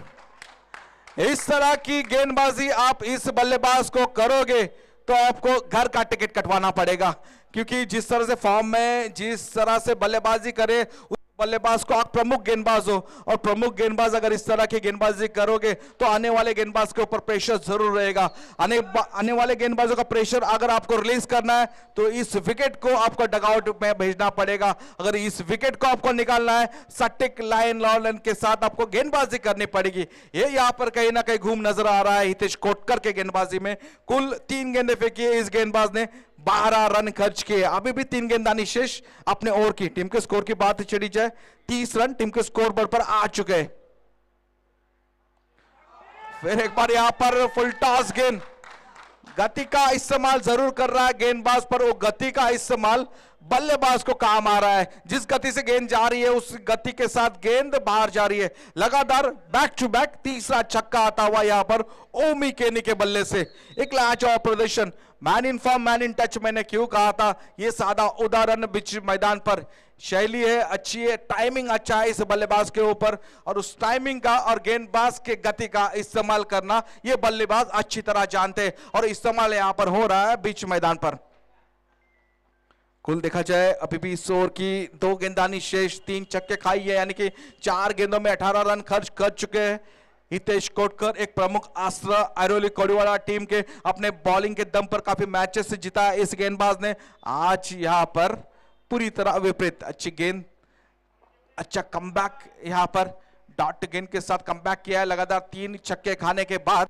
Speaker 1: इस तरह की गेंदबाजी आप इस बल्लेबाज को करोगे तो आपको घर का टिकट कटवाना पड़ेगा, क्योंकि जिस तरह से फॉर्म में जिस तरह से बल्लेबाजी करे उस बल्लेबाज को आप प्रमुख गेंदबाज हो, और प्रमुख गेंदबाज अगर इस तरह की गेंदबाजी करोगे तो आने वाले गेंदबाज के ऊपर प्रेशर जरूर रहेगा। आने वाले गेंदबाजों का प्रेशर अगर आपको रिलीज करना है तो इस विकेट को आपको डगआउट में भेजना पड़ेगा। अगर इस विकेट को आपको निकालना है सटीक लाइन लॉलन के साथ आपको गेंदबाजी करनी पड़ेगी। ये यहां पर कहीं ना कहीं घूम नजर आ रहा है हितेश कोटकर के गेंदबाजी में। कुल 3 गेंदें फेंकी है इस गेंदबाज ने, 12 रन खर्च किए, अभी भी 3 गेंदबाजी शेष अपने ओवर की। टीम के स्कोर की बात चढ़ी जाए, 30 रन टीम के स्कोर बोर्ड पर आ चुके। फिर एक बार यहां पर फुल टॉस गेंद, गति का इस्तेमाल जरूर कर रहा है गेंदबाज, पर वो गति का इस्तेमाल बल्लेबाज को काम आ रहा है। जिस गति से गेंद जा रही है उस गति के साथ गेंद बाहर जा रही है। लगातार बैक टू बैक तीसरा छक्का आता हुआ यहां पर ओमी केनी के बल्ले से। एक लाजवाब प्रदर्शन, man in form man in touch मैंने क्यों कहा था, ये सादा उदाहरण बीच मैदान पर। शैली है अच्छी है, टाइमिंग अच्छा है इस बल्लेबाज के ऊपर, और उस टाइमिंग का और गेंदबाज के गति का इस्तेमाल करना ये बल्लेबाज अच्छी तरह जानते हैं, और इस्तेमाल यहां पर हो रहा है बीच मैदान पर। कुल देखा जाए अभी भी इस ओवर की 2 गेंदबाजी शेष, 3 छक्के खाई है, यानी कि 4 गेंदों में 18 रन खर्च कर चुके हैं हितेश कोटकर। एक प्रमुख आश्रय आयरोली कोडीवाला टीम के अपने बॉलिंग के दम पर काफी मैचेस से जीता है इस गेंदबाज ने। आज यहां पर पूरी तरह विपरीत, अच्छी गेंद, अच्छा कमबैक, यहां पर डॉट गेंद के साथ कमबैक किया है लगातार 3 छक्के खाने के बाद।